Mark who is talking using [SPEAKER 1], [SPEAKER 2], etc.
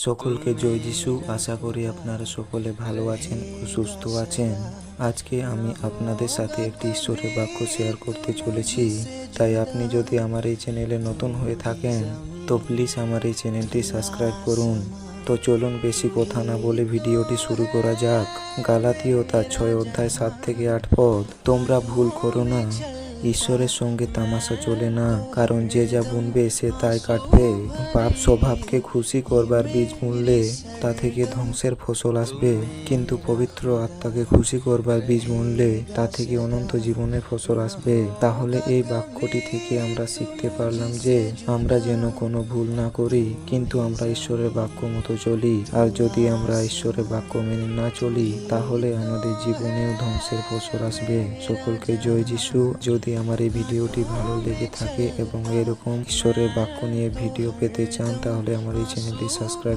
[SPEAKER 1] সকলকে জয় যিশু। আশা করি আপনারা সকলে ভালো আছেন ও সুস্থ আছেন। আজকে আমি আপনাদের সাথে একটি ঈশ্বরের বাক্য শেয়ার করতে চলেছি। তাই আপনি যদি আমার এই চ্যানেলে নতুন হয়ে থাকেন তো প্লিজ আমার এই চ্যানেলটি সাবস্ক্রাইব করুন। তো চলুন বেশি কথা না বলে ভিডিওটি শুরু করা যাক। গালাতীয় তার 6 অধ্যায় 7 থেকে 8 পদ। তোমরা ভুল করো না, ঈশ্বরের সঙ্গে তামাশা চলে না, কারণ যে যা বুনবে সে তাই কাটবে। পাপ স্বভাবকে খুশি করবার বীজ বুনলে তা থেকে ধ্বংসের ফসল আসবে, কিন্তু পবিত্র আত্মাকে খুশি করবার বীজ বুনলে তা থেকে অনন্ত জীবনের ফসল আসবে। তাহলে এই বাক্যটি থেকে আমরা শিখতে পারলাম যে আমরা যেন কোনো ভুল না করি, কিন্তু আমরা ঈশ্বরের বাক্য মতো চলি। আর যদি আমরা ঈশ্বরের বাক্য মেনে না চলি তাহলে আমাদের জীবনেও ধ্বংসের ফসল আসবে। সকলকে জয় যিশু। যদি আমার এই ভিডিওটি ভালো লেগে থাকে এবং এরকম ঈশ্বরের বাক্য নিয়ে ভিডিও পেতে চান তাহলে আমার এই চ্যানেলটি সাবস্ক্রাইব